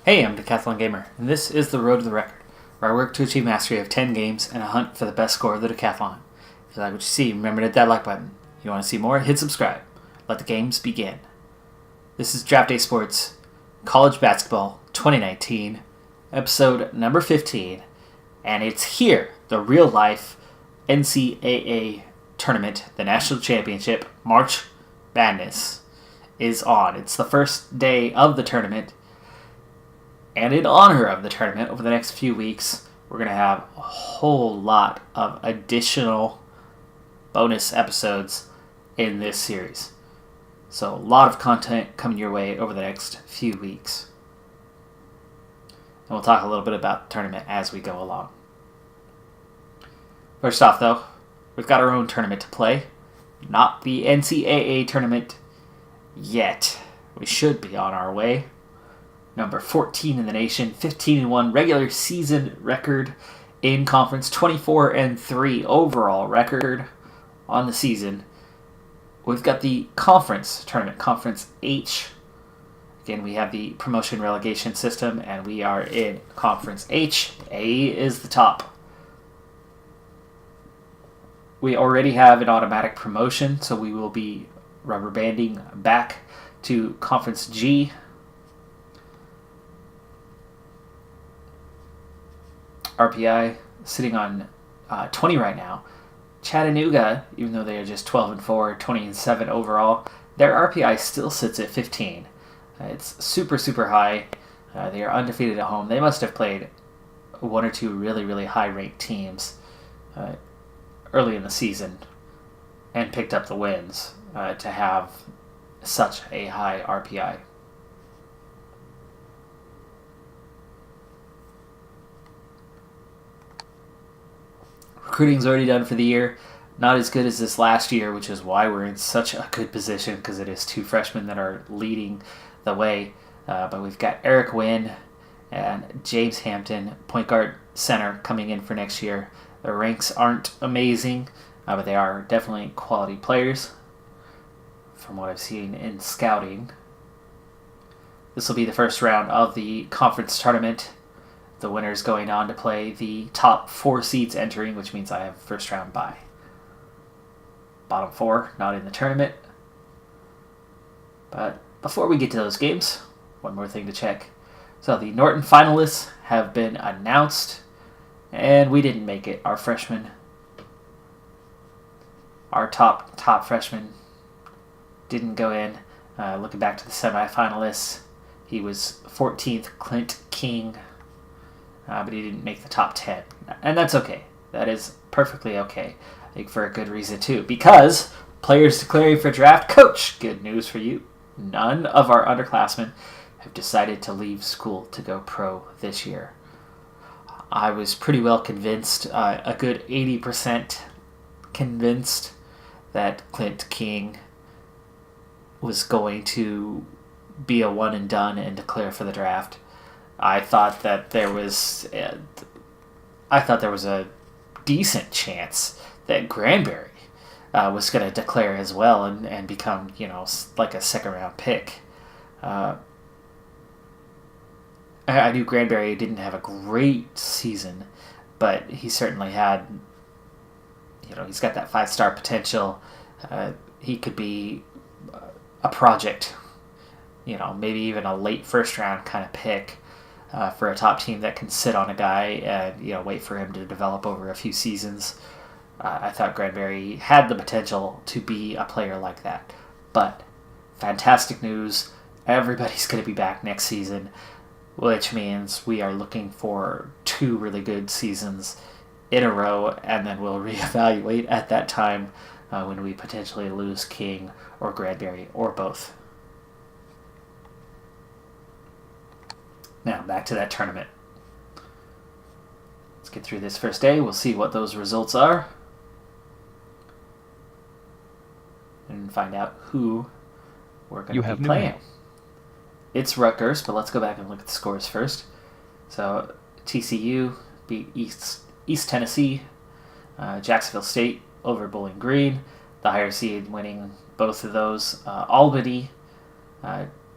Hey, I'm Decathlon Gamer, and this is the Road to the Record, where I work to achieve mastery of 10 games and a hunt for the best score of the Decathlon. If you like what you see, remember to hit that like button. If you want to see more, hit subscribe. Let the games begin. This is Draft Day Sports College Basketball 2019, episode number 15, and it's here, the real-life NCAA tournament, the National Championship, March Madness, is on. It's the first day of the tournament. And in honor of the tournament, over the next few weeks, we're going to have a whole lot of additional bonus episodes in this series. So a lot of content coming your way over the next few weeks. And we'll talk a little bit about the tournament as we go along. First off, though, we've got our own tournament to play. Not the NCAA tournament yet. We should be on our way. Number 14 in the nation, 15-1 regular season record in conference, 24-3 overall record on the season. We've got the conference tournament, Conference H. Again, we have the promotion relegation system, and we are in Conference H. A is the top. We already have an automatic promotion, so we will be rubber banding back to Conference G. RPI sitting on 20 right now. Chattanooga, even though they are just 12-4, 20-7 overall, their RPI still sits at 15. It's super, super high. They are undefeated at home. They must have played one or two really, really high-ranked teams early in the season and picked up the wins to have such a high RPI. Recruiting's already done for the year. Not as good as this last year, which is why we're in such a good position, because it is two freshmen that are leading the way. But we've got Eric Wynn and James Hampton, point guard center, coming in for next year. Their ranks aren't amazing, but they are definitely quality players from what I've seen in scouting. This will be the first round of the conference tournament. The winner's going on to play the top 4 seeds entering, which means I have first round bye. Bottom 4, not in the tournament. But before we get to those games, one more thing to check. So the Norton finalists have been announced, and we didn't make it. Our freshmen, our top freshman, didn't go in. Looking back to the semifinalists, he was 14th, Clint King. But he didn't make the top 10. And that's okay. That is perfectly okay. I think for a good reason, too. Because players declaring for draft, coach, good news for you. None of our underclassmen have decided to leave school to go pro this year. I was pretty well convinced, a good 80% convinced, that Clint King was going to be a one and done and declare for the draft. I thought there was a decent chance that Granberry was going to declare as well and become, like a second round pick. I knew Granberry didn't have a great season, but he certainly had, he's got that 5-star potential. He could be a project, maybe even a late first round kind of pick. For a top team that can sit on a guy and wait for him to develop over a few seasons. I thought Granberry had the potential to be a player like that. But fantastic news. Everybody's going to be back next season, which means we are looking for 2 really good seasons in a row, and then we'll reevaluate at that time when we potentially lose King or Granberry or both. Now, back to that tournament. Let's get through this first day. We'll see what those results are. And find out who we're going to be playing. It's Rutgers, but let's go back and look at the scores first. So, TCU beat East Tennessee. Jacksonville State over Bowling Green. The higher seed winning both of those. Albany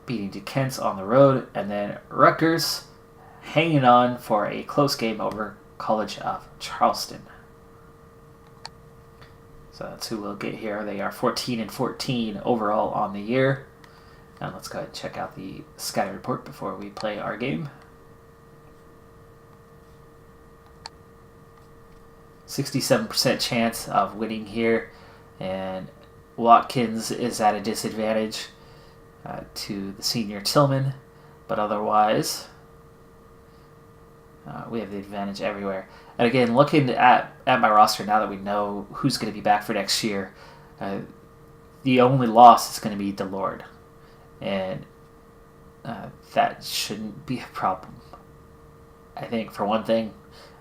beating DeKent's on the road, and then Rutgers hanging on for a close game over College of Charleston. So that's who we'll get here. They are 14-14 overall on the year. Now let's go ahead and check out the scouting report before we play our game. 67% chance of winning here, and Watkins is at a disadvantage to the senior Tillman, but otherwise we have the advantage everywhere. And again, looking at my roster now that we know who's going to be back for next year, the only loss is going to be DeLord, and that shouldn't be a problem. I think for one thing,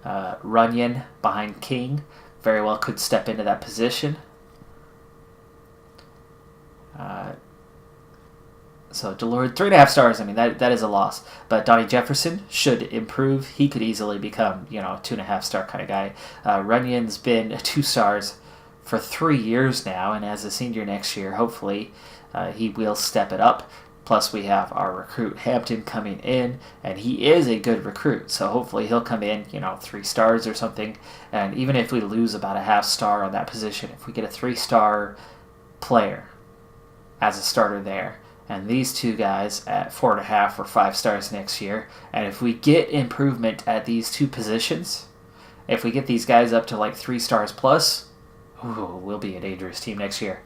Runyon behind King very well could step into that position. So DeLord, 3.5 stars. I mean, that is a loss. But Donnie Jefferson should improve. He could easily become, a 2.5 star kind of guy. Runyon's been 2 stars for 3 years now, and as a senior next year, hopefully he will step it up. Plus, we have our recruit Hampton coming in, and he is a good recruit. So hopefully he'll come in, 3 stars or something. And even if we lose about a 0.5 star on that position, if we get a 3-star player as a starter there, and these 2 guys at 4.5 or 5 stars next year, and if we get improvement at these 2 positions, if we get these guys up to like 3 stars plus, we'll be a dangerous team next year.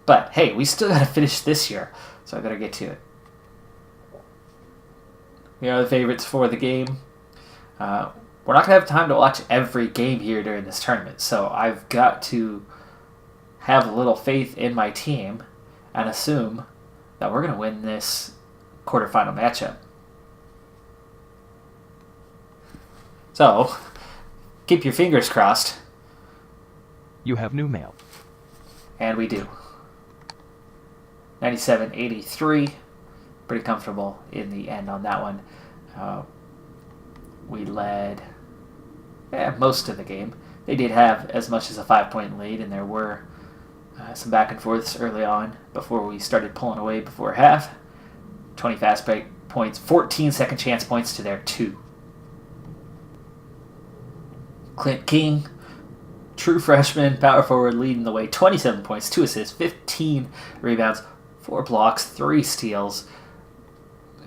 But hey, we still got to finish this year, so I better get to it. We are the favorites for the game. We're not going to have time to watch every game here during this tournament, so I've got to have a little faith in my team and assume that we're going to win this quarterfinal matchup. So, keep your fingers crossed. You have new mail. And we do. 97-83. Pretty comfortable in the end on that one. We led most of the game. They did have as much as a 5-point lead, and there were some back and forths early on before we started pulling away before half. 20 fast break points, 14 second chance points to their 2. Clint King, true freshman, power forward, leading the way. 27 points, 2 assists, 15 rebounds, 4 blocks, 3 steals.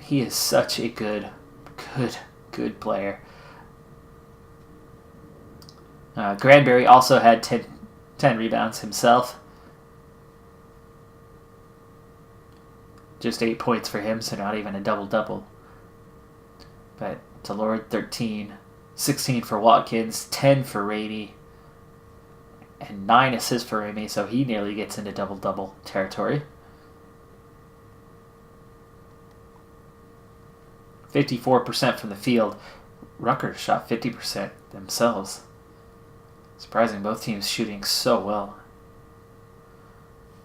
He is such a good player. Granberry also had 10 rebounds himself. Just 8 points for him, so not even a double-double. But DeLord, 13, 16 for Watkins, 10 for Ramey, and 9 assists for Ramey, so he nearly gets into double-double territory. 54% from the field. Rutgers shot 50% themselves. Surprising, both teams shooting so well.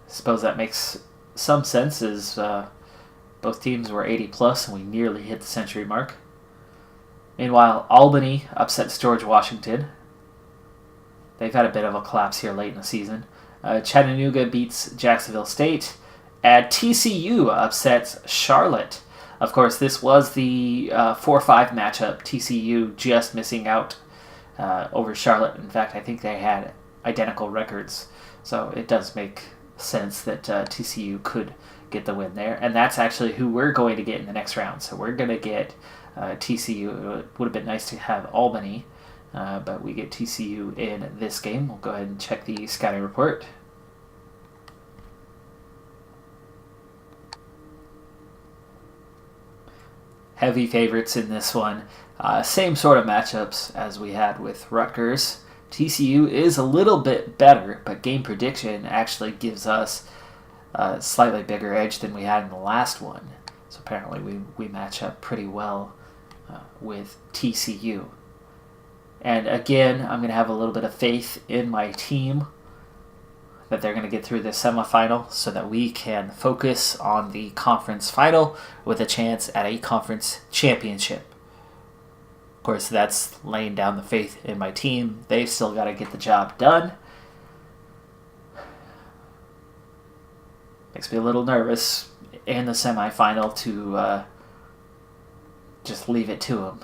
I suppose that makes some sense, as both teams were 80+ and we nearly hit the century mark. Meanwhile, Albany upsets George Washington. They've had a bit of a collapse here late in the season. Chattanooga beats Jacksonville State, and TCU upsets Charlotte. Of course, this was the 4-5 matchup. TCU just missing out over Charlotte. In fact, I think they had identical records, so it does make sense that TCU could get the win there. And that's actually who we're going to get in the next round. So we're going to get TCU. It would have been nice to have Albany, but we get TCU in this game. We'll go ahead and check the scouting report. Heavy favorites in this one. Same sort of matchups as we had with Rutgers. TCU is a little bit better, but game prediction actually gives us a slightly bigger edge than we had in the last one. So apparently we match up pretty well with TCU. And again, I'm going to have a little bit of faith in my team that they're going to get through this semifinal so that we can focus on the conference final with a chance at a conference championship. Of course, that's laying down the faith in my team. They've still got to get the job done. Makes me a little nervous. in the semifinal to just leave it to him.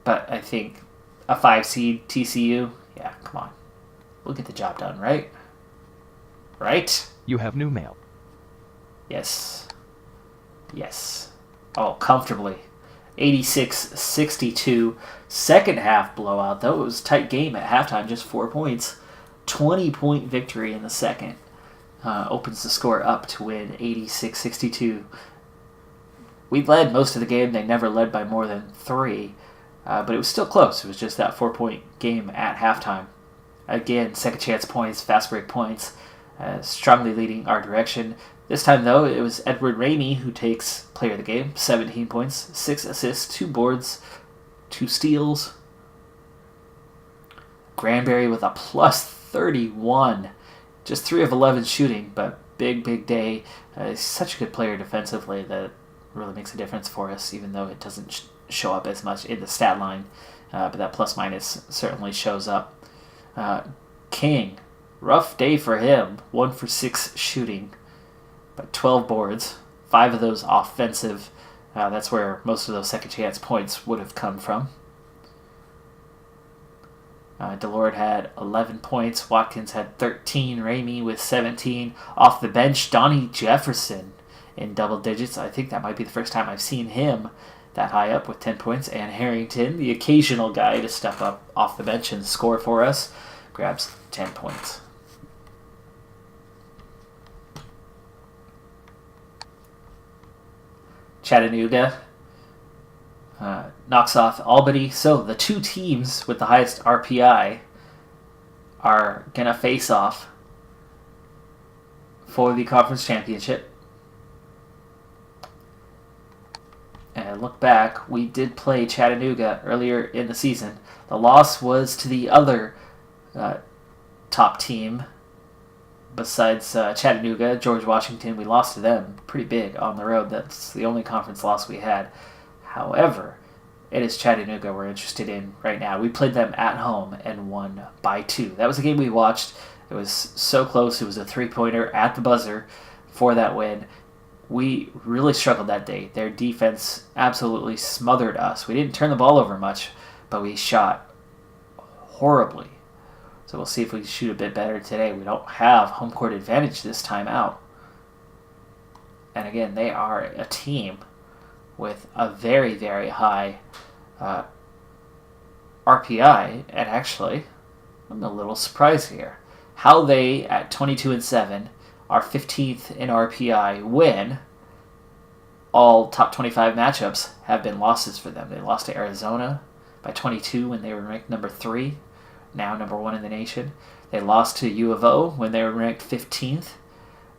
But I think a 5 seed TCU, yeah, come on. We'll get the job done, right? Right? You have new mail. Yes. Yes. Oh, comfortably. 86-62. Second half blowout, though. It was a tight game at halftime, just 4 points. 20-point victory in the second. Opens the score up to win 86-62. We led most of the game. They never led by more than 3. But it was still close. It was just that 4-point game at halftime. Again, second chance points, fast break points, strongly leading our direction. This time, though, it was Edward Ramey who takes player of the game. 17 points, 6 assists, 2 boards, 2 steals. Granberry with a plus 31. Just 3 of 11 shooting, but big day. He's such a good player defensively that really makes a difference for us, even though it doesn't show up as much in the stat line. But that plus minus certainly shows up. King, rough day for him. 1 for 6 shooting, but 12 boards. 5 of those offensive. That's where most of those second chance points would have come from. Delord had 11 points. Watkins had 13. Ramey with 17. Off the bench, Donnie Jefferson in double digits. I think that might be the first time I've seen him that high up with 10 points. And Harrington, the occasional guy to step up off the bench and score for us, grabs 10 points. Chattanooga knocks off Albany. So the 2 teams with the highest RPI are going to face off for the conference championship. And look back, we did play Chattanooga earlier in the season. The loss was to the other top team besides Chattanooga, George Washington. We lost to them pretty big on the road. That's the only conference loss we had. However, it is Chattanooga we're interested in right now. We played them at home and won by 2. That was a game we watched. It was so close. It was a 3-pointer at the buzzer for that win. We really struggled that day. Their defense absolutely smothered us. We didn't turn the ball over much, but we shot horribly. So we'll see if we can shoot a bit better today. We don't have home court advantage this time out. And again, they are a team with a very, very high RPI. And actually, I'm a little surprised here. How they, at 22-7, are 15th in RPI when all top 25 matchups have been losses for them. They lost to Arizona by 22 when they were ranked number 3, now number 1 in the nation. They lost to U of O when they were ranked 15th.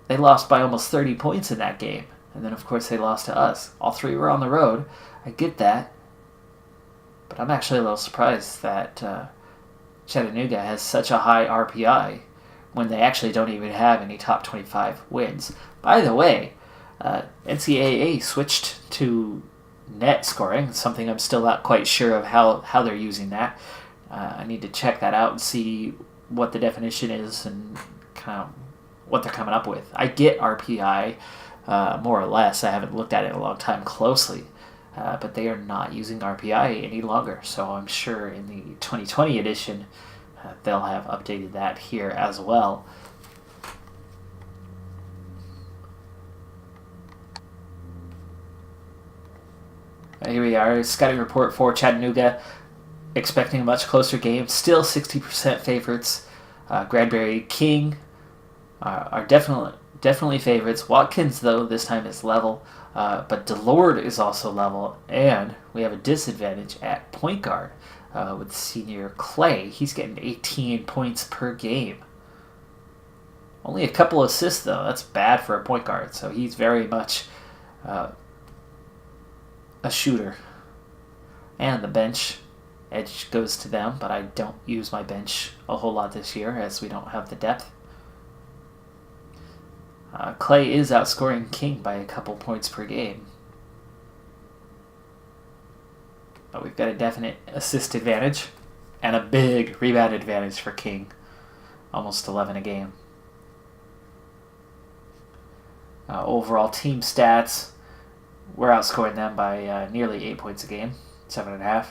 They lost by almost 30 points in that game. And then, of course, they lost to us. All 3 were on the road. I get that. But I'm actually a little surprised that Chattanooga has such a high RPI when they actually don't even have any top 25 wins. By the way, NCAA switched to net scoring, something I'm still not quite sure of how they're using that. I need to check that out and see what the definition is and kind of what they're coming up with. I get RPI, more or less. I haven't looked at it in a long time closely, but they are not using RPI any longer. So I'm sure in the 2020 edition, they'll have updated that here as well. Here we are, scouting report for Chattanooga. Expecting a much closer game. Still 60% favorites. Granberry, King are definitely favorites. Watkins, though, this time is level. But Delord is also level. And we have a disadvantage at point guard with senior Clay. He's getting 18 points per game. Only a couple assists, though. That's bad for a point guard. So he's very much a shooter. And the bench. Edge goes to them, but I don't use my bench a whole lot this year as we don't have the depth. Clay is outscoring King by a couple points per game. But we've got a definite assist advantage and a big rebound advantage for King. Almost 11 a game. Overall team stats, we're outscoring them by nearly 8 points a game, 7.5.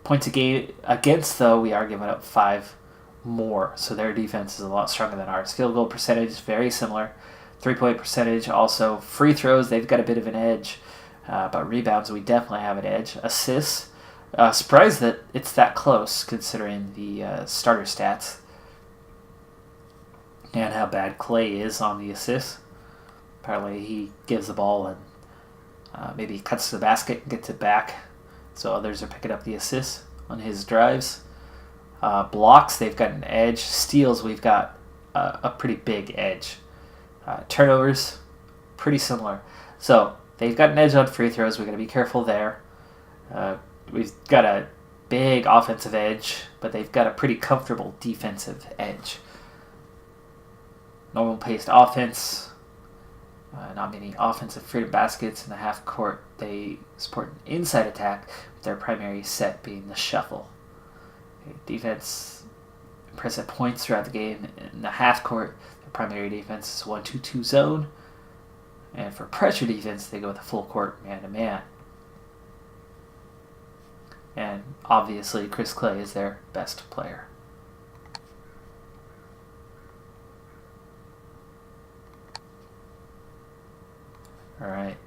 Points a game against, though, we are giving up 5 more, so their defense is a lot stronger than ours. Field goal percentage is very similar. 3-point percentage, also free throws, they've got a bit of an edge. But rebounds, we definitely have an edge. Assists, surprised that it's that close considering the starter stats and how bad Clay is on the assists. Apparently he gives the ball and maybe cuts to the basket and gets it back, so others are picking up the assists on his drives. Blocks, they've got an edge. Steals, we've got a pretty big edge. Turnovers, pretty similar. So they've got an edge on free throws. We've got to be careful there. We've got a big offensive edge, but they've got a pretty comfortable defensive edge. Normal paced offense. Not many offensive freedom baskets in the half court. They support an inside attack, with their primary set being the shuffle. Defense, impressive points throughout the game. In the half court, their primary defense is 1-2-2 zone. And for pressure defense, they go with a full court man-to-man. And obviously, Chris Clay is their best player. Alright,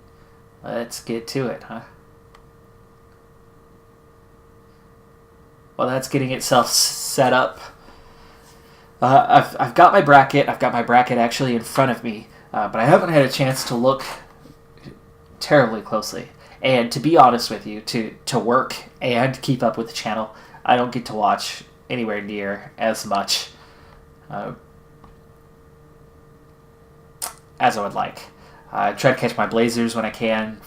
let's get to it, huh? Well, that's getting itself set up. I've got my bracket. I've got my bracket actually in front of me, but I haven't had a chance to look terribly closely. And to be honest with you, to work and keep up with the channel, I don't get to watch anywhere near as much as I would like. I try to catch my Blazers when I can,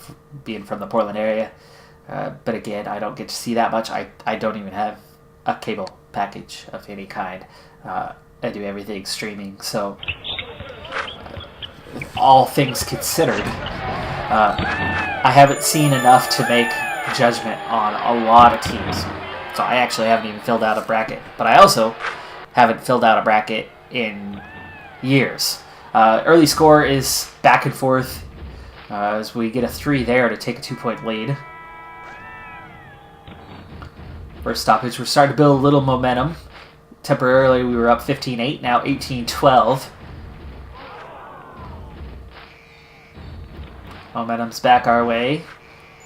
being from the Portland area. But again, I don't get to see that much. I don't even have a cable package of any kind. I do everything streaming. So, all things considered, I haven't seen enough to make judgment on a lot of teams. So I actually haven't even filled out a bracket. But I also haven't filled out a bracket in years. Early score is back and forth as we get a 3 there to take a 2-point lead. First stoppage, we're starting to build a little momentum. Temporarily, we were up 15-8, now 18-12. Momentum's back our way,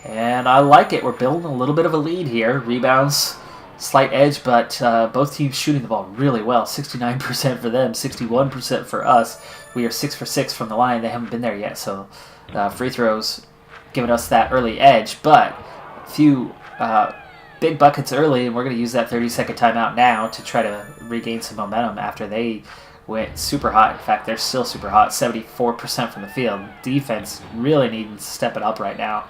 and I like it. We're building a little bit of a lead here. Rebounds, slight edge, but both teams shooting the ball really well. 69% for them, 61% for us. We are 6 for 6 from the line. They haven't been there yet, so free throws giving us that early edge, but a few big buckets early, and we're going to use that 30-second timeout now to try to regain some momentum after they went super hot. In fact, they're still super hot, 74% from the field. Defense really needing to step it up right now.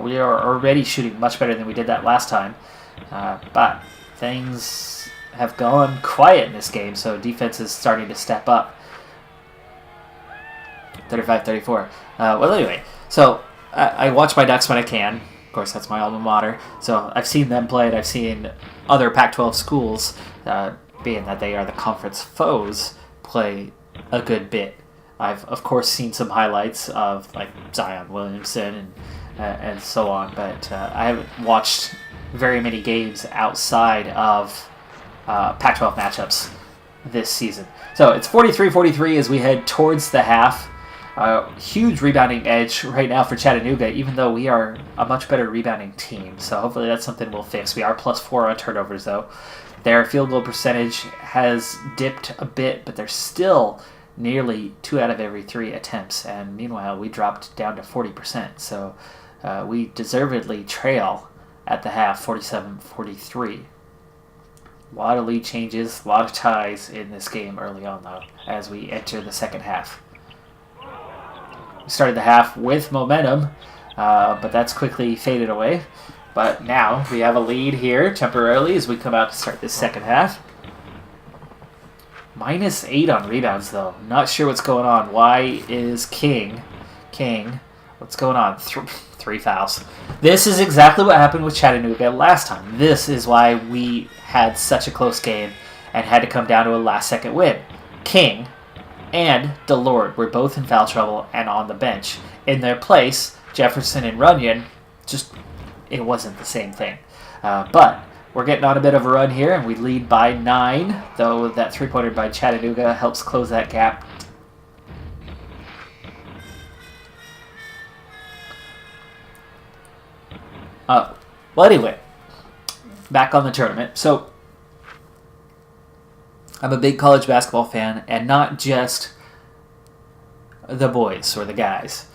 We are already shooting much better than we did that last time, but things have gone quiet in this game, so defense is starting to step up. 35-34. Well, anyway, so I watch my Ducks when I can. Of course, that's my alma mater. So I've seen them play, and I've seen other Pac-12 schools, being that they are the conference foes, play a good bit. I've, of course, seen some highlights of like Zion Williamson and so on, but I haven't watched very many games outside of Pac-12 matchups this season. So it's 43-43 as we head towards the half. Huge rebounding edge right now for Chattanooga, even though we are a much better rebounding team. So hopefully that's something we'll fix. We are +4 on turnovers, though. Their field goal percentage has dipped a bit, but they're still nearly 2 out of every 3 attempts. And meanwhile, we dropped down to 40%. So we deservedly trail at the half, 47-43. A lot of lead changes, a lot of ties in this game early on, though, as we enter the second half. We started the half with momentum, but that's quickly faded away. But now we have a lead here temporarily as we come out to start this second half. -8 on rebounds, though. Not sure what's going on. Why is King, what's going on? 3 fouls. This is exactly what happened with Chattanooga last time. This is why we had such a close game and had to come down to a last-second win. King and Delord were both in foul trouble and on the bench. In their place, Jefferson and Runyon, it wasn't the same thing. But we're getting on a bit of a run here, and we lead by 9, though that three-pointer by Chattanooga helps close that gap. Well, anyway, back on the tournament. So, I'm a big college basketball fan, and not just the boys or the guys.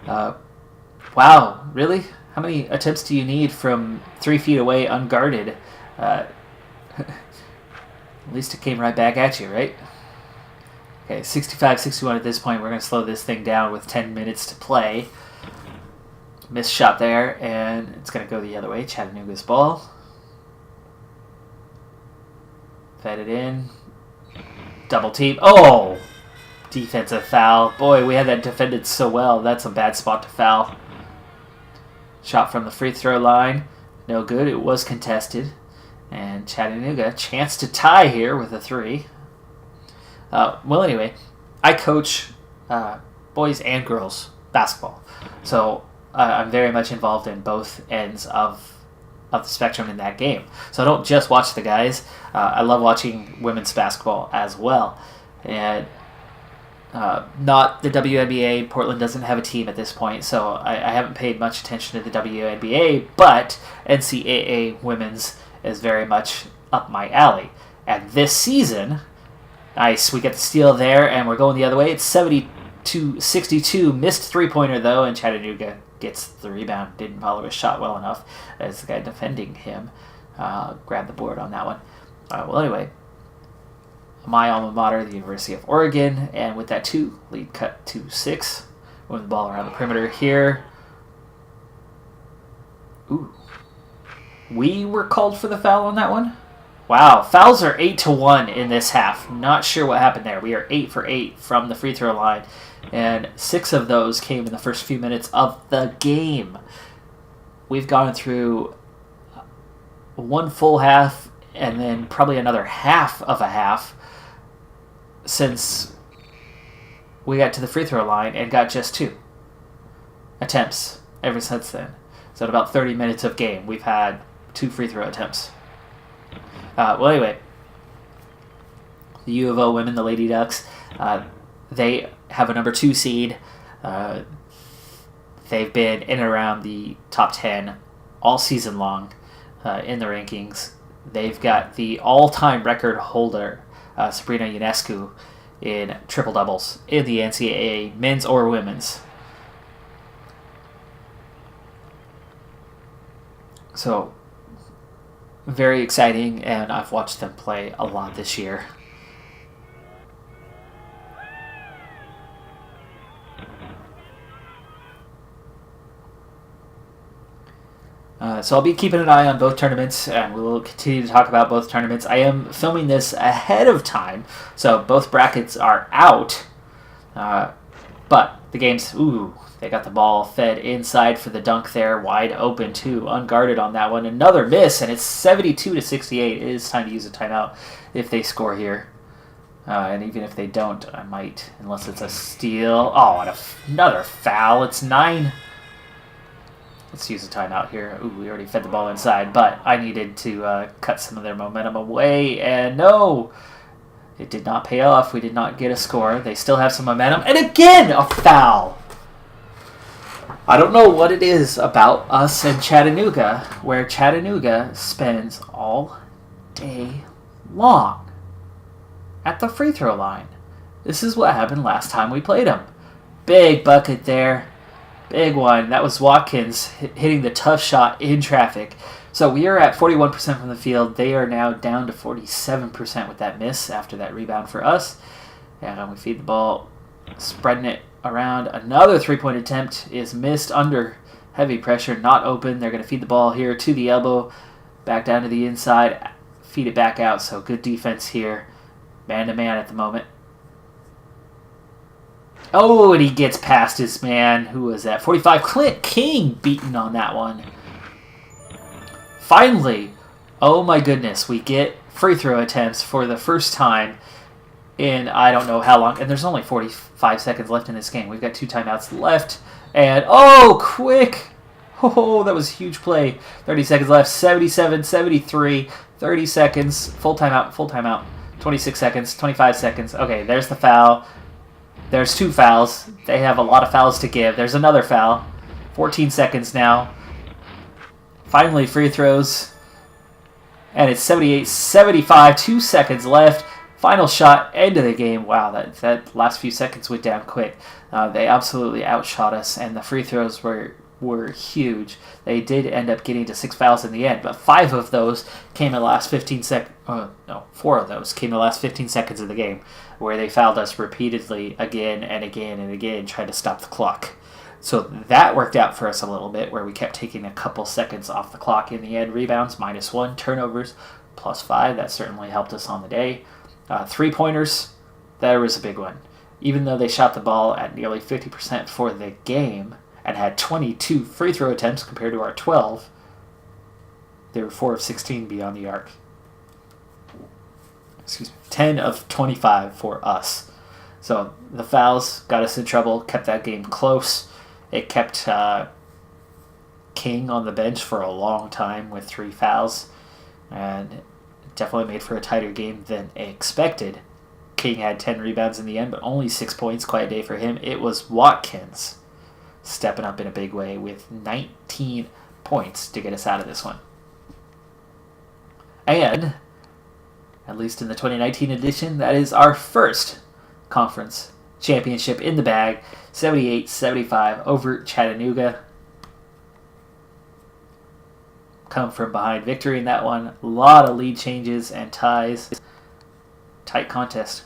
Wow, really? How many attempts do you need from 3 feet away, unguarded? At least it came right back at you, right? Okay, 65-61 at this point. We're going to slow this thing down with 10 minutes to play. Missed shot there, and it's going to go the other way. Chattanooga's ball. Fed it in. Double team. Oh! Defensive foul. Boy, we had that defended so well. That's a bad spot to foul. Shot from the free throw line. No good. It was contested. And Chattanooga, chance to tie here with a 3. Well, anyway, I coach boys and girls basketball. So I'm very much involved in both ends of the spectrum in that game. So I don't just watch the guys. I love watching women's basketball as well. And not the WNBA. Portland doesn't have a team at this point, so I haven't paid much attention to the WNBA, but NCAA women's is very much up my alley. And this season, nice, we get the steal there, and we're going the other way. It's 72-62, missed three-pointer though, and Chattanooga gets the rebound. Didn't follow his shot well enough as the guy defending him grabbed the board on that one. Well, anyway, my alma mater, the University of Oregon, and with that 2, lead cut to 6. Moving the ball around the perimeter here. Ooh. We were called for the foul on that one? Wow, fouls are 8-1 in this half. Not sure what happened there. We are 8 for 8 from the free throw line, and 6 of those came in the first few minutes of the game. We've gone through one full half and then probably another half of a half since we got to the free throw line and got just 2 attempts ever since then. So in about 30 minutes of game, we've had 2 free throw attempts. Well, anyway, the U of O women, the Lady Ducks, they have a number 2 seed. They've been in and around the top 10 all season long in the rankings. They've got the all-time record holder, Sabrina Ionescu, in triple-doubles in the NCAA, men's or women's. So, very exciting, and I've watched them play a lot this year. So I'll be keeping an eye on both tournaments, and we will continue to talk about both tournaments. I am filming this ahead of time, so both brackets are out. But the games, they got the ball fed inside for the dunk there, wide open too, unguarded on that one. Another miss, and it's 72-68. It is time to use a timeout if they score here. And even if they don't, I might, unless it's a steal. Oh, and another foul. It's 9. Let's use a timeout here. We already fed the ball inside, but I needed to cut some of their momentum away, and no! It did not pay off. We did not get a score. They still have some momentum, and again, a foul! I don't know what it is about us and Chattanooga, where Chattanooga spends all day long at the free throw line. This is what happened last time we played them. Big bucket there. Big one. That was Watkins hitting the tough shot in traffic. So we are at 41% from the field. They are now down to 47% with that miss after that rebound for us. And we feed the ball, spreading it around. Another three-point attempt is missed under heavy pressure, not open. They're going to feed the ball here to the elbow, back down to the inside, feed it back out. So good defense here. Man-to-man at the moment. Oh, and he gets past his man. Who was that? 45. Clint King beaten on that one. Finally, oh my goodness, we get free throw attempts for the first time in I don't know how long, and there's only 45 seconds left in this game. We've got 2 timeouts left, and quick! Oh, that was a huge play. 30 seconds left, 77, 73, 30 seconds, full timeout, 26 seconds, 25 seconds. Okay, there's the foul. There's 2 fouls. They have a lot of fouls to give. There's another foul. 14 seconds now. Finally, free throws. And it's 78-75, 2 seconds left. Final shot, end of the game. Wow, that last few seconds went down quick. They absolutely outshot us, and the free throws were huge. They did end up getting to 6 fouls in the end, but 5 of those came in the last 15 seconds. 4 of those came in the last 15 seconds of the game, where they fouled us repeatedly again and again and again, trying to stop the clock. So that worked out for us a little bit, where we kept taking a couple seconds off the clock in the end. Rebounds, -1. Turnovers, +5. That certainly helped us on the day. 3-pointers, that was a big one. Even though they shot the ball at nearly 50% for the game and had 22 free throw attempts compared to our 12, they were 4 of 16 beyond the arc. 10 of 25 for us. So the fouls got us in trouble, kept that game close. It kept King on the bench for a long time with 3 fouls, and definitely made for a tighter game than expected. King had 10 rebounds in the end, but only 6 points. Quiet day for him. It was Watkins stepping up in a big way with 19 points to get us out of this one. And, at least in the 2019 edition, that is our first conference championship in the bag. 78-75 over Chattanooga. Come from behind victory in that one. A lot of lead changes and ties. Tight contest.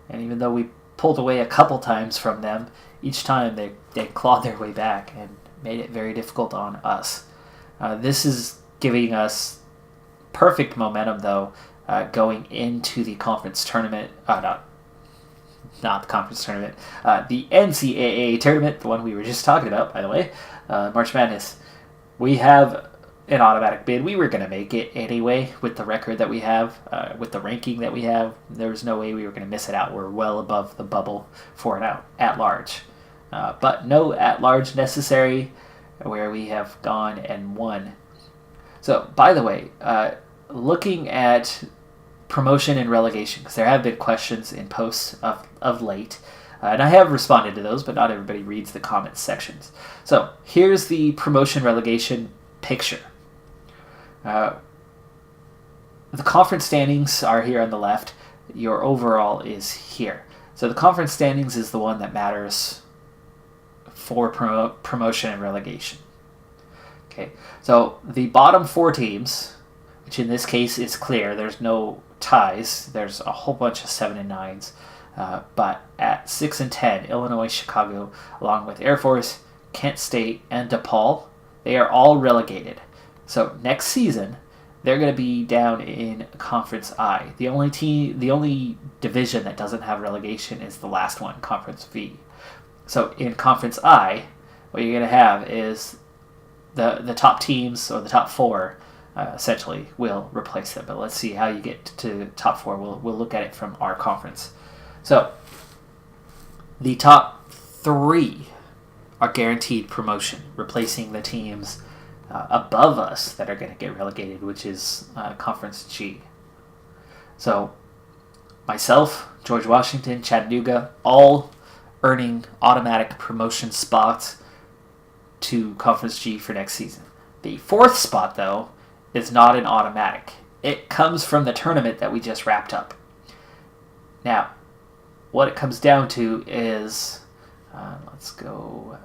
And even though we pulled away a couple times from them, each time they clawed their way back and made it very difficult on us. This is giving us perfect momentum, though, going into the conference tournament. Not the conference tournament. The NCAA tournament, the one we were just talking about, by the way. March Madness. We have an automatic bid. We were going to make it anyway with the record that we have, with the ranking that we have. There was no way we were going to miss it out. We're well above the bubble for an at-large. But no at-large necessary, where we have gone and won. So, by the way, looking at promotion and relegation, because there have been questions in posts of late, and I have responded to those, but not everybody reads the comments sections. So here's the promotion relegation picture. The conference standings are here on the left. Your overall is here. So the conference standings is the one that matters for promotion and relegation. Okay, so the bottom 4 teams, which in this case is clear, there's no ties. There's a whole bunch of 7 and 9s. But at 6 and 10, Illinois, Chicago, along with Air Force, Kent State, and DePaul, they are all relegated. So next season, they're going to be down in Conference I. The only division that doesn't have relegation is the last one, Conference V. So in Conference I, what you're going to have is the top teams, or the top 4, essentially will replace them. But let's see how you get to top 4. We'll look at it from our conference. So the top 3 are guaranteed promotion, replacing the teams above us that are going to get relegated, which is Conference G. So myself, George Washington, Chattanooga, all earning automatic promotion spots to Conference G for next season. The 4th spot, though, is not an automatic. It comes from the tournament that we just wrapped up. Now, what it comes down to is, let's go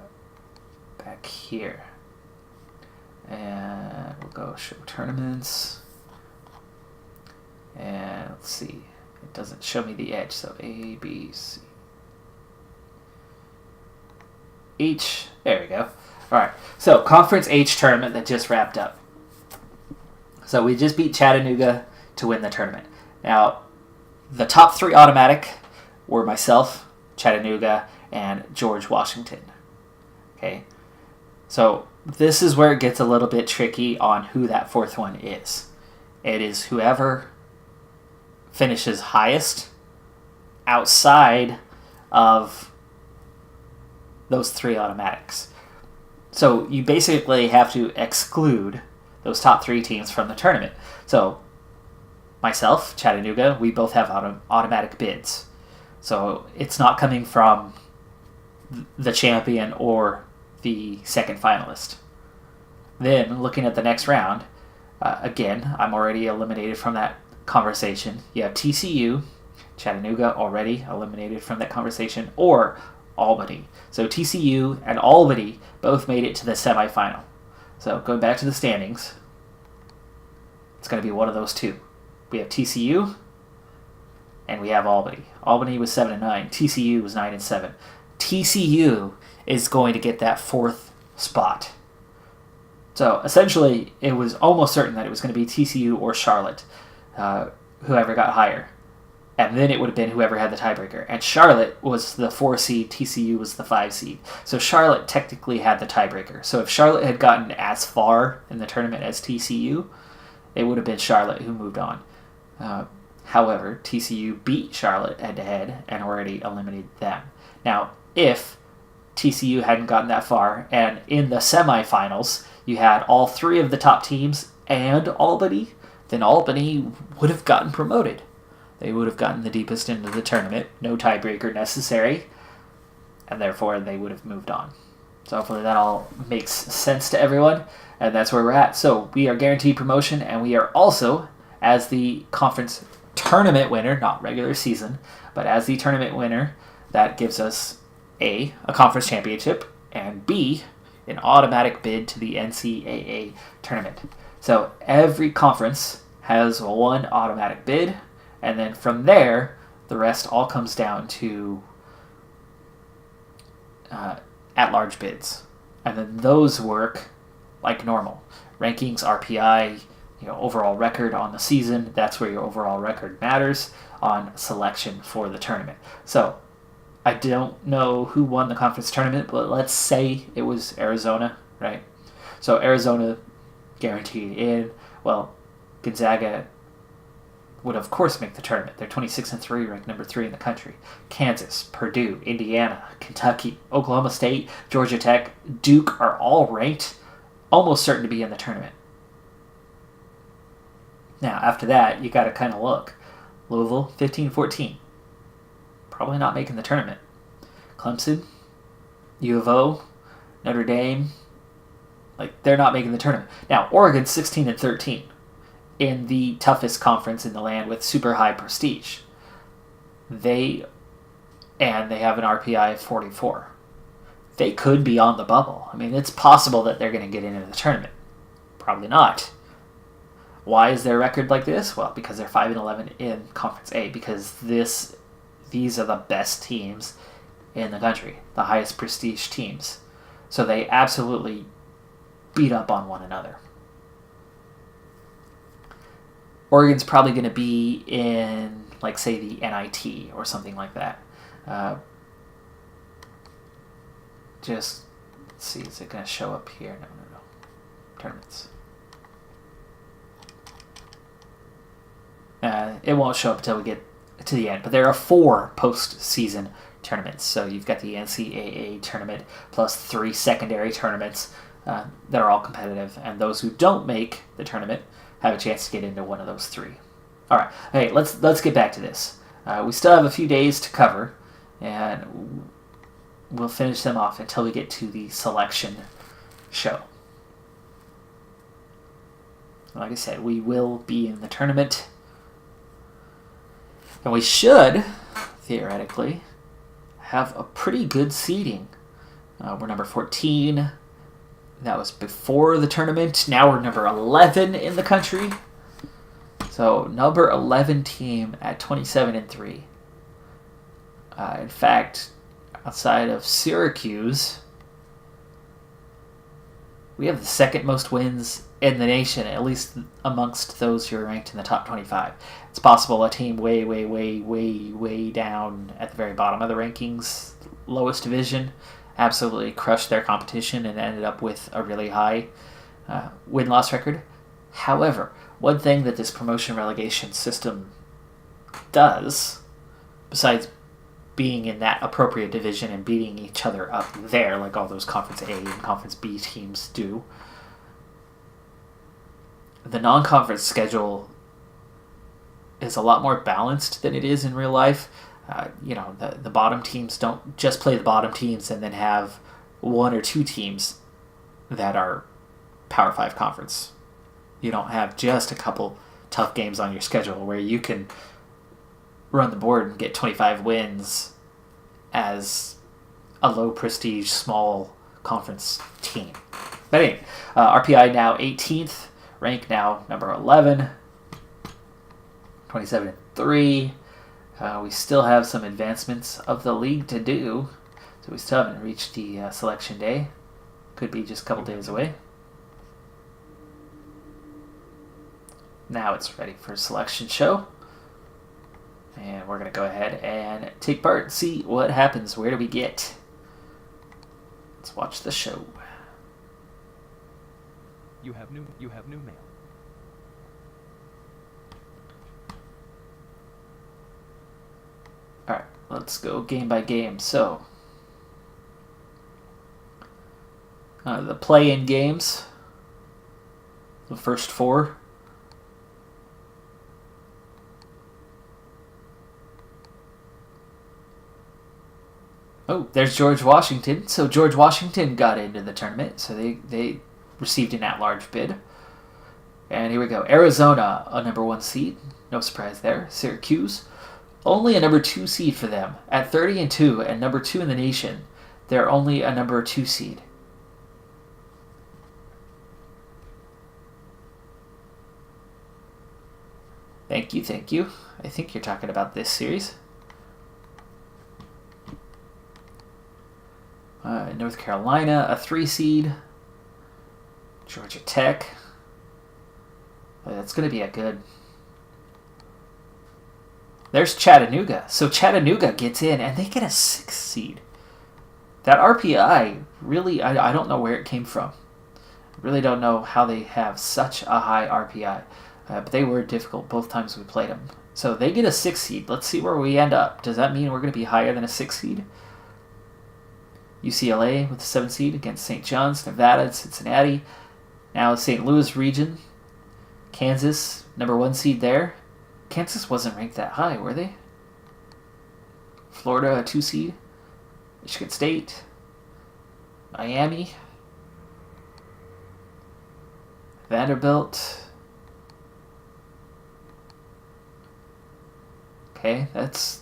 back here, and we'll go show tournaments, and let's see, it doesn't show me the edge, so A, B, C, H, there we go. Alright, so Conference H tournament that just wrapped up. So we just beat Chattanooga to win the tournament. Now, the top 3 automatic were myself, Chattanooga, and George Washington. Okay, so this is where it gets a little bit tricky on who that 4th one is. It is whoever finishes highest outside of those 3 automatics. So you basically have to exclude those top 3 teams from the tournament. So myself, Chattanooga, we both have automatic bids. So it's not coming from the champion or the second finalist. Then, looking at the next round, again, I'm already eliminated from that conversation. You have TCU, Chattanooga already eliminated from that conversation, or Albany. So TCU and Albany both made it to the semifinal. So going back to the standings, it's going to be one of those two. We have TCU and we have Albany. Albany was 7-9. TCU was 9-7. TCU is going to get that 4th spot. So essentially, it was almost certain that it was going to be TCU or Charlotte, whoever got higher. And then it would have been whoever had the tiebreaker. And Charlotte was the 4 seed, TCU was the 5 seed. So Charlotte technically had the tiebreaker. So if Charlotte had gotten as far in the tournament as TCU, it would have been Charlotte who moved on. However, TCU beat Charlotte head-to-head and already eliminated them. Now, if TCU hadn't gotten that far, and in the semifinals you had all 3 of the top teams and Albany, then Albany would have gotten promoted. They would have gotten the deepest into the tournament, no tiebreaker necessary, and therefore they would have moved on. So hopefully that all makes sense to everyone, and that's where we're at. So we are guaranteed promotion, and we are also, as the conference tournament winner, not regular season, but as the tournament winner, that gives us A, a conference championship, and B, an automatic bid to the NCAA tournament. So every conference has 1 automatic bid, and then from there, the rest all comes down to at-large bids. And then those work like normal. Rankings, RPI, overall record on the season, that's where your overall record matters on selection for the tournament. So I don't know who won the conference tournament, but let's say it was Arizona, right? So Arizona guaranteed in. Well, Gonzaga would of course make the tournament. They're 26-3, ranked number 3 in the country. Kansas, Purdue, Indiana, Kentucky, Oklahoma State, Georgia Tech, Duke are all ranked, almost certain to be in the tournament. Now, after that, you got to kind of look. Louisville, 15-14. Probably not making the tournament. Clemson, U of O, Notre Dame, they're not making the tournament. Now, Oregon's 16-13 in the toughest conference in the land with super high prestige. They have an RPI of 44. They could be on the bubble. I mean, it's possible that they're going to get into the tournament. Probably not. Why is their record like this? Well, because they're 5-11 in Conference A, because these are the best teams in the country, the highest prestige teams. So they absolutely beat up on one another. Oregon's probably going to be in, say, the NIT or something like that. Let's see, is it going to show up here? No. Tournaments. It won't show up until we get to the end, but there are 4 postseason tournaments. So you've got the NCAA tournament plus 3 secondary tournaments that are all competitive, and those who don't make the tournament have a chance to get into one of those 3. All right, hey, let's get back to this. We still have a few days to cover, and we'll finish them off until we get to the selection show. Like I said, we will be in the tournament. And we should, theoretically, have a pretty good seeding. We're number 14. That was before the tournament. Now we're number 11 in the country. So, number 11 team at 27-3. In fact, outside of Syracuse, we have the 2nd most wins in the nation, at least amongst those who are ranked in the top 25. It's possible a team way down at the very bottom of the rankings, lowest division, absolutely crushed their competition and ended up with a really high win-loss record. However, one thing that this promotion relegation system does, besides being in that appropriate division and beating each other up there, like all those Conference A and Conference B teams do, the non-conference schedule is a lot more balanced than it is in real life. The bottom teams don't just play the bottom teams and then have one or two teams that are Power 5 conference. You don't have just a couple tough games on your schedule where you can run the board and get 25 wins as a low prestige small conference team. But anyway, RPI now 18th, rank now number 11, 27-3. We still have some advancements of the league to do, so we still haven't reached the selection day. Could be just a couple days away. Now it's ready for selection show. And we're going to go ahead and take part and see what happens. Where do we get? Let's watch the show. You have new mail. Alright, let's go game by game. So, the play-in games, the first four. Oh, there's George Washington. So George Washington got into the tournament, so they received an at-large bid. And here we go. Arizona, a number 1 seed. No surprise there. Syracuse, only a number 2 seed for them. At 30-2 and number 2 in the nation, they're only a number 2 seed. Thank you. I think you're talking about this series. North Carolina, a 3 seed. Georgia Tech. That's going to be a good... There's Chattanooga. So Chattanooga gets in, and they get a 6 seed. That RPI, really, I don't know where it came from. I really don't know how they have such a high RPI. But they were difficult both times we played them. So they get a 6 seed. Let's see where we end up. Does that mean we're going to be higher than a 6 seed? UCLA with a 7 seed against St. John's, Nevada, and Cincinnati. Now St. Louis region. Kansas, number 1 seed there. Kansas wasn't ranked that high, were they? Florida, a 2 seed. Michigan State. Miami. Vanderbilt. Okay, that's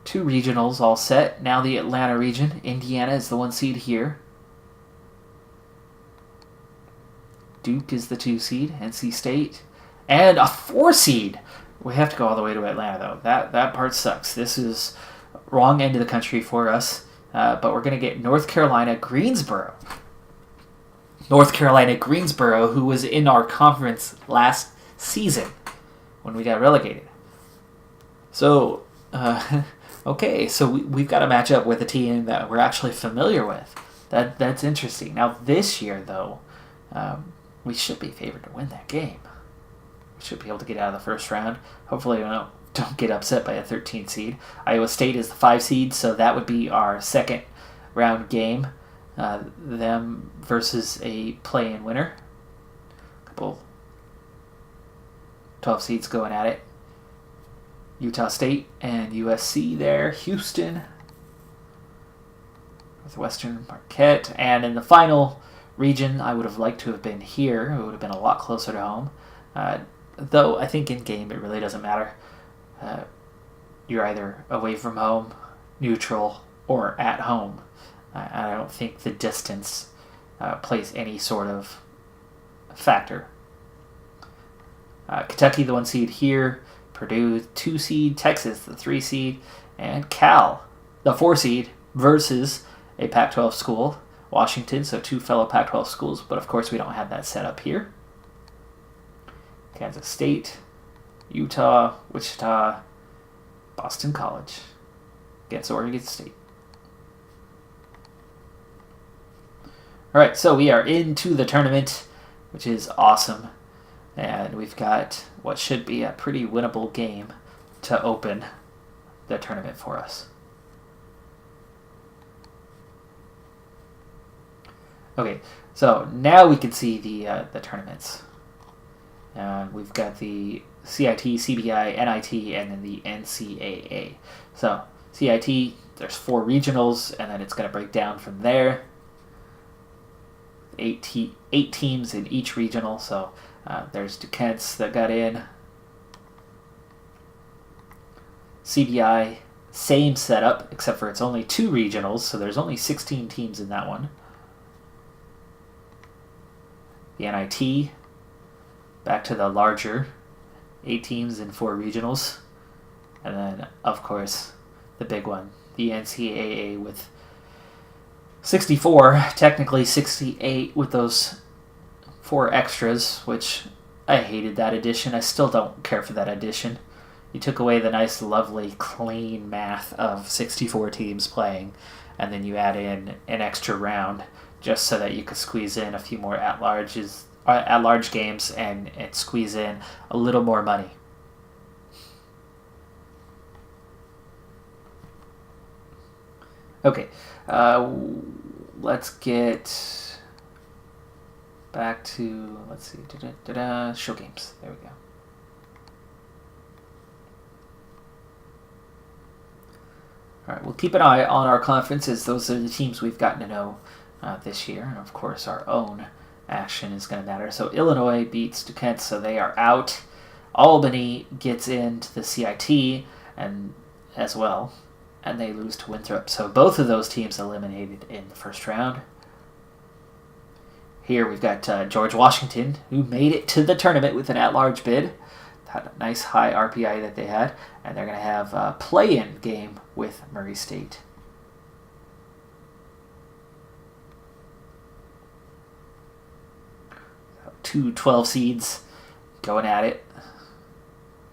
2 regionals all set. Now the Atlanta region. Indiana is the 1 seed here. Duke is the 2 seed. NC State. And a 4 seed. We have to go all the way to Atlanta, though. That part sucks. This is wrong end of the country for us. But we're going to get North Carolina, Greensboro. North Carolina, Greensboro, who was in our conference last season when we got relegated. So, okay, so we've got to match up with a team that we're actually familiar with. That's interesting. Now, this year, though, we should be favored to win that game. We should be able to get out of the first round. Hopefully we don't get upset by a 13 seed. Iowa State is the 5 seed, so that would be our second round game. Them versus a play-in winner. Couple 12 seeds going at it. Utah State and USC there. Houston. Northwestern, Marquette. And in the final region, I would have liked to have been here. It would have been a lot closer to home. Though I think in game it really doesn't matter. You're either away from home, neutral, or at home. I don't think the distance plays any sort of factor. Kentucky, the 1 seed here. Purdue, 2 seed. Texas, the 3 seed. And Cal, the 4 seed, versus a Pac-12 school. Washington, so 2 fellow Pac-12 schools. But of course we don't have that set up here. Kansas State, Utah, Wichita, Boston College against Oregon State. All right, so we are into the tournament, which is awesome. And we've got what should be a pretty winnable game to open the tournament for us. Okay, so now we can see the tournaments. We've got the CIT, CBI, NIT, and then the NCAA. So CIT, there's 4 regionals, and then it's going to break down from there. 8 teams in each regional, so there's Duquesne that got in. CBI, same setup, except for it's only 2 regionals, so there's only 16 teams in that one. The NIT, back to the larger 8 teams and 4 regionals. And then, of course, the big one, the NCAA with 64, technically 68 with those 4 extras, which I hated that addition. I still don't care for that addition. You took away the nice, lovely, clean math of 64 teams playing, and then you add in an extra round just so that you could squeeze in a few more at-large games and squeeze in a little more money. Okay, let's get back to, let's see, show games. There we go. All right, we'll keep an eye on our conferences. Those are the teams we've gotten to know this year. And, of course, our own action is going to matter. So Illinois beats Duquesne, so they are out. Albany gets into the CIT and as well, and they lose to Winthrop. So both of those teams eliminated in the first round. Here we've got George Washington, who made it to the tournament with an at-large bid. Had a nice high RPI that they had, and they're going to have a play-in game with Murray State. So 2 12 seeds going at it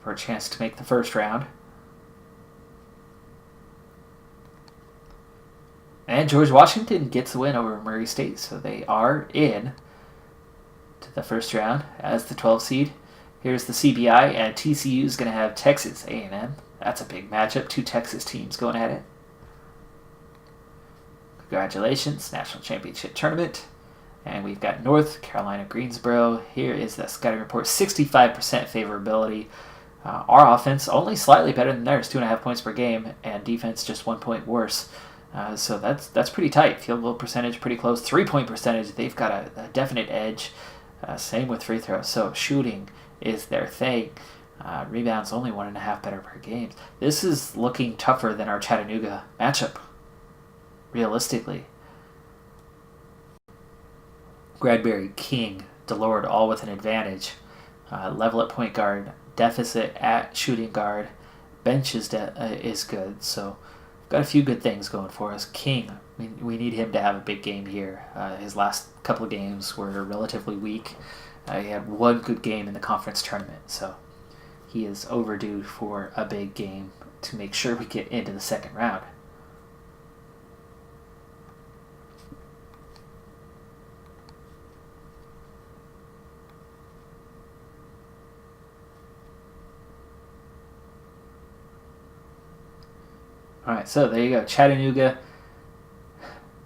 for a chance to make the first round. And George Washington gets a win over Murray State, so they are in to the first round as the 12 seed. Here's the CBI, and TCU is going to have Texas A&M. That's a big matchup. 2 Texas teams going at it. Congratulations, National Championship Tournament. And we've got North Carolina Greensboro. Here is the scouting report. 65% favorability. Our offense only slightly better than theirs, 2.5 points per game, and defense just 1 point worse. So that's pretty tight. Field goal percentage pretty close. 3-point percentage, they've got a definite edge. Same with free throws. So shooting is their thing. Rebounds only 1.5 better per game. This is looking tougher than our Chattanooga matchup, realistically. Bradbury, King, DeLord, all with an advantage. Level at point guard, deficit at shooting guard. Bench is good, so got a few good things going for us. King, we need him to have a big game here. His last couple of games were relatively weak. He had 1 good game in the conference tournament, so he is overdue for a big game to make sure we get into the second round. All right, so there you go. Chattanooga,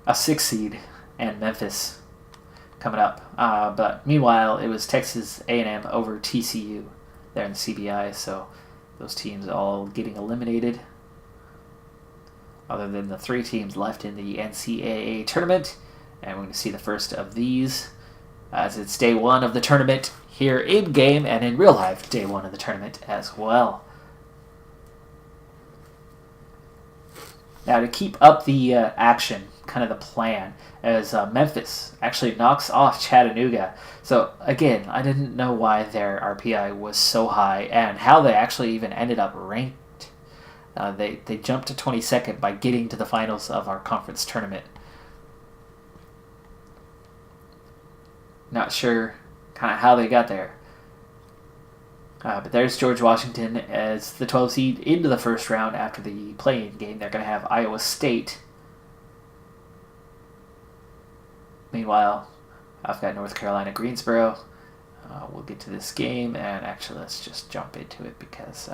a 6 seed, and Memphis coming up. But meanwhile, it was Texas A&M over TCU there in the CBI, so those teams all getting eliminated. Other than the 3 teams left in the NCAA tournament. And we're going to see the first of these as it's day 1 of the tournament here in game and in real life, day 1 of the tournament as well. Now, to keep up the action, kind of the plan, as Memphis actually knocks off Chattanooga. So, again, I didn't know why their RPI was so high and how they actually even ended up ranked. They jumped to 22nd by getting to the finals of our conference tournament. Not sure kind of how they got there. But there's George Washington as the 12 seed into the first round after the play-in game. They're going to have Iowa State. Meanwhile, I've got North Carolina Greensboro. We'll get to this game, and actually let's just jump into it because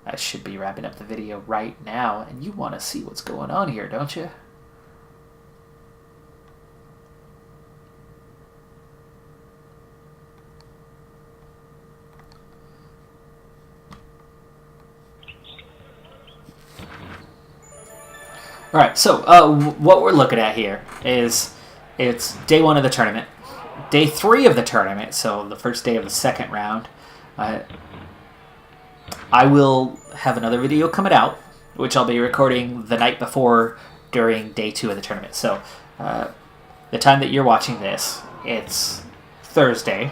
I should be wrapping up the video right now, and you want to see what's going on here, don't you? All right, so what we're looking at here is it's day 1 of the tournament, day 3 of the tournament, so the first day of the second round. I will have another video coming out, which I'll be recording the night before during day 2 of the tournament. So the time that you're watching this, it's Thursday.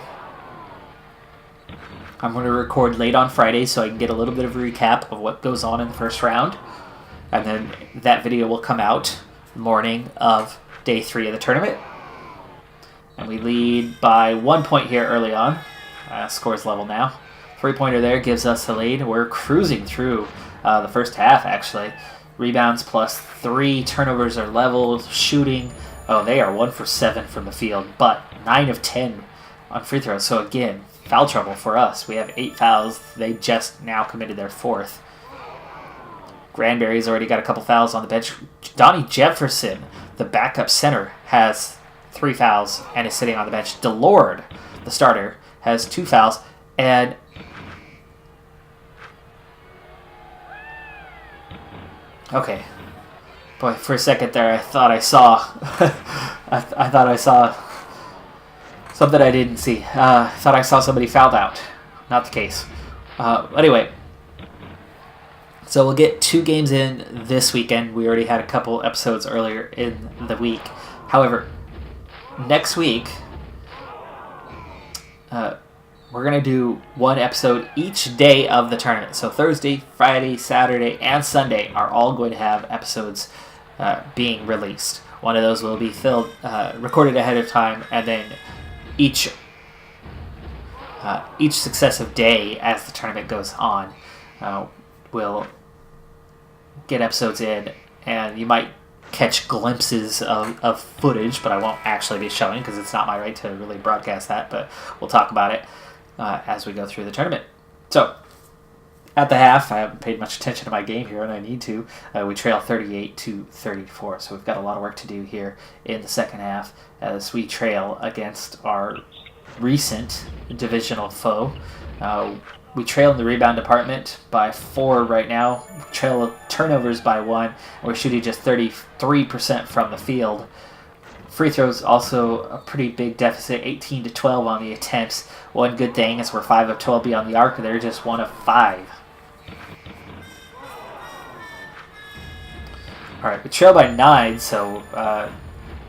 I'm going to record late on Friday so I can get a little bit of a recap of what goes on in the first round. And then that video will come out the morning of day 3 of the tournament. And we lead by 1 point here early on. Score's level now. 3-pointer there gives us the lead. We're cruising through the first half, actually. Rebounds +3. Turnovers are level. Shooting, they are 1 for 7 from the field, but 9 of 10 on free throws. So again, foul trouble for us. We have 8 fouls. They just now committed their 4th. Granberry's already got a couple fouls on the bench. Donnie Jefferson, the backup center, has 3 fouls and is sitting on the bench. DeLord, the starter, has 2 fouls. And okay, boy, for a second there, I thought I saw, I thought I saw something I didn't see. I thought I saw somebody fouled out. Not the case. Anyway. So we'll get 2 games in this weekend. We already had a couple episodes earlier in the week. However, next week, we're going to do 1 episode each day of the tournament. So Thursday, Friday, Saturday, and Sunday are all going to have episodes being released. One of those will be recorded ahead of time, and then each successive day as the tournament goes on, we'll get episodes in, and you might catch glimpses of footage, but I won't actually be showing because it's not my right to really broadcast that, but we'll talk about it as we go through the tournament. So, at the half, I haven't paid much attention to my game here, and I need to. We trail 38-34, so we've got a lot of work to do here in the second half as we trail against our recent divisional foe. We trail in the rebound department by 4 right now. We trail turnovers by 1. And we're shooting just 33% from the field. Free throws also a pretty big deficit, 18-12 on the attempts. One good thing is we're 5 of 12 beyond the arc. They're just 1 of 5. All right, we trail by 9, so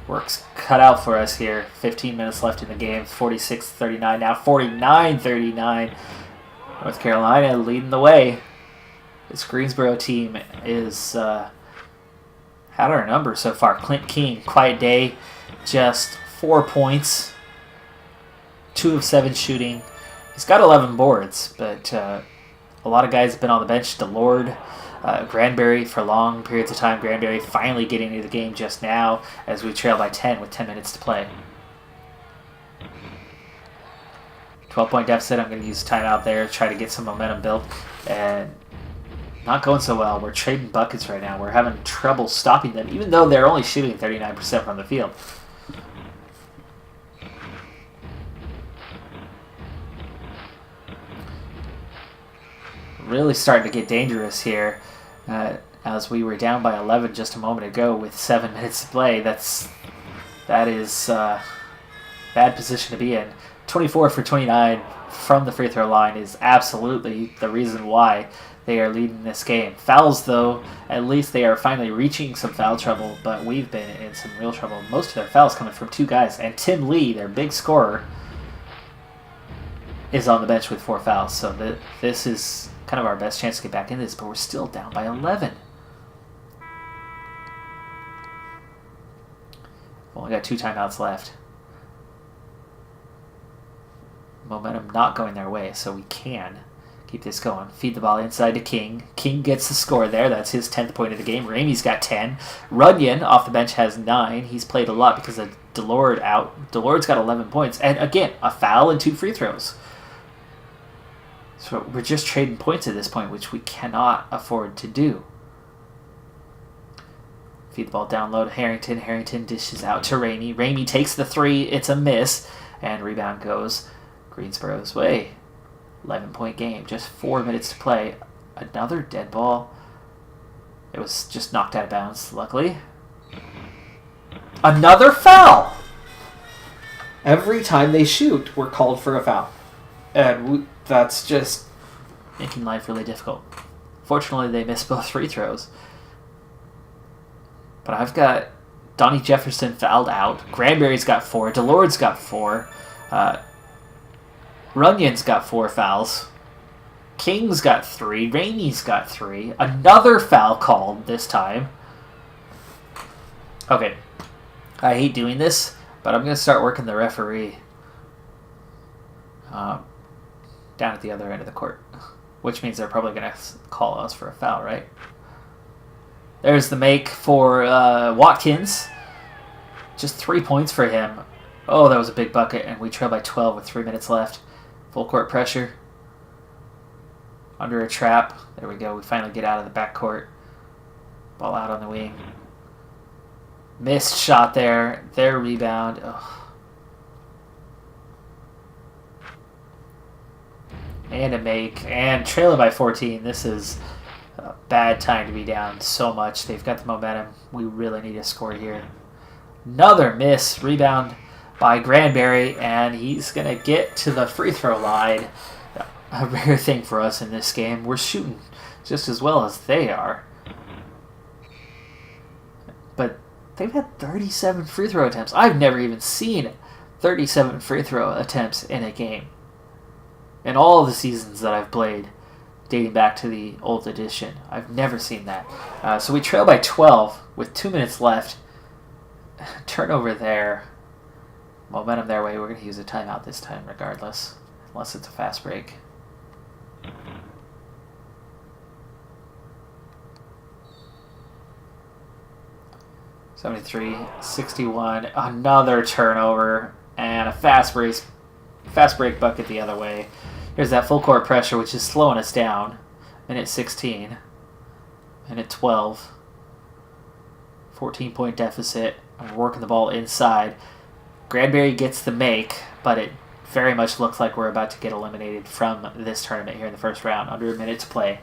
work's cut out for us here. 15 minutes left in the game. 46-39 now. 49-39. North Carolina leading the way. This Greensboro team is had our number so far. Clint King, quiet day, just 4 points, 2 of 7 shooting. He's got 11 boards, but a lot of guys have been on the bench. DeLord, Granberry for long periods of time. Granberry finally getting into the game just now as we trail by 10 with 10 minutes to play. 12-point deficit. I'm going to use timeout there, try to get some momentum built, and not going so well. We're trading buckets right now. We're having trouble stopping them, even though they're only shooting 39% from the field. Really starting to get dangerous here, as we were down by 11 just a moment ago with 7 minutes to play. That is bad position to be in. 24 for 29 from the free throw line is absolutely the reason why they are leading this game. Fouls, though, at least they are finally reaching some foul trouble, but we've been in some real trouble. Most of their fouls coming from 2 guys, and Tim Lee, their big scorer, is on the bench with 4 fouls. So this is kind of our best chance to get back in this, but we're still down by 11. We've only got 2 timeouts left. Momentum not going their way, so we can keep this going. Feed the ball inside to King. King gets the score there. That's his 10th point of the game. Ramey's got 10. Runyon off the bench has 9. He's played a lot because of Delord out. Delord's got 11 points. And again, a foul and 2 free throws. So we're just trading points at this point, which we cannot afford to do. Feed the ball down low to Harrington. Harrington dishes out to Ramey. Ramey takes the 3. It's a miss. And rebound goes Greensboro's way. 11-point game. Just 4 minutes to play. Another dead ball. It was just knocked out of bounds, luckily. Another foul! Every time they shoot, we're called for a foul. And that's just making life really difficult. Fortunately, they missed both free throws. But I've got Donnie Jefferson fouled out. Granberry's got 4. Delord's got 4. Runyon's got 4 fouls. King's got 3. Ramey's got 3. Another foul called this time. Okay. I hate doing this, but I'm going to start working the referee down at the other end of the court, which means they're probably going to call us for a foul, right? There's the make for Watkins. Just 3 points for him. Oh, that was a big bucket, and we trail by 12 with 3 minutes left. Full court pressure. Under a trap. There we go. We finally get out of the backcourt. Ball out on the wing. Missed shot there. Their rebound. Ugh. And a make. And trailing by 14. This is a bad time to be down so much. They've got the momentum. We really need a score here. Another miss. Rebound by Granberry. And he's going to get to the free throw line. A rare thing for us in this game. We're shooting just as well as they are. But they've had 37 free throw attempts. I've never even seen 37 free throw attempts in a game. In all of the seasons that I've played, dating back to the old edition, I've never seen that. So we trail by 12 with 2 minutes left. Turnover there. Momentum their way. We're going to use a timeout this time regardless, unless it's a fast break. (73-61). Another turnover and a fast break bucket the other way. Here's that full court pressure, which is slowing us down. Minute 16. Minute 12. 14-point deficit. We're working the ball inside. Granberry gets the make, but it very much looks like we're about to get eliminated from this tournament here in the first round. Under a minute to play.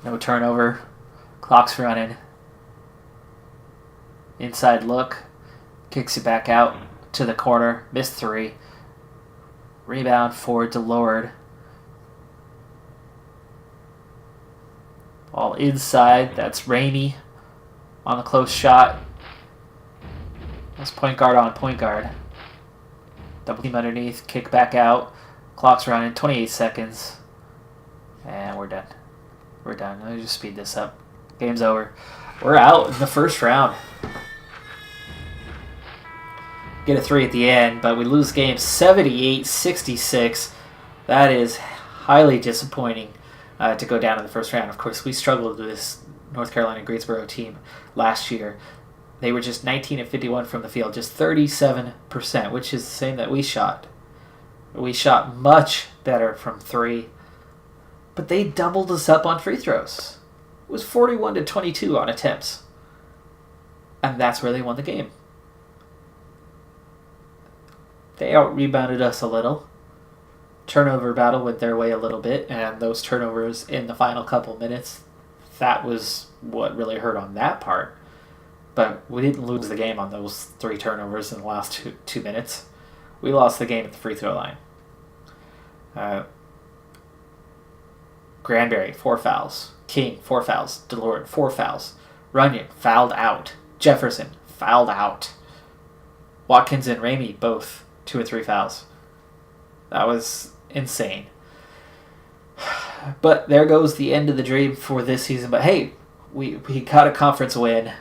No turnover. Clock's running. Inside look. Kicks it back out to the corner. Missed 3. Rebound for Delord. Ball inside. That's Ramey on the close shot. That's point guard on point guard. Double team underneath. Kick back out. Clock's running. 28 seconds. And we're done. We're done. Let me just speed this up. Game's over. We're out in the first round. Get a 3 at the end, but we lose game 78-66. That is highly disappointing to go down in the first round. Of course, we struggled with this North Carolina Greensboro team last year. They were just 19-51 from the field, just 37%, which is the same that we shot. We shot much better from 3, but they doubled us up on free throws. It was 41-22 on attempts, and that's where they won the game. They out-rebounded us a little. Turnover battle went their way a little bit, and those turnovers in the final couple minutes, that was what really hurt on that part. But we didn't lose the game on those 3 turnovers in the last two minutes. We lost the game at the free throw line. Granberry, 4 fouls. King, 4 fouls. Delord, 4 fouls. Runyon, fouled out. Jefferson, fouled out. Watkins and Ramey, both 2 or 3 fouls. That was insane. But there goes the end of the dream for this season. But hey, we got a conference win.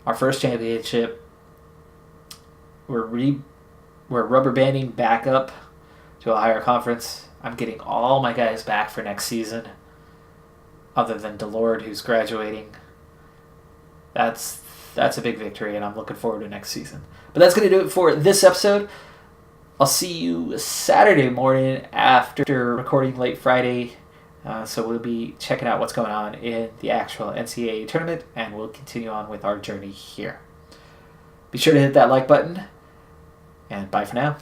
Our first championship. We're rubber banding back up to a higher conference. I'm getting all my guys back for next season, other than Delord, who's graduating. That's that's a big victory, and I'm looking forward to next season. But that's going to do it for this episode. I'll see you Saturday morning after recording late Friday. So we'll be checking out what's going on in the actual NCAA tournament, and we'll continue on with our journey here. Be sure to hit that like button, and bye for now.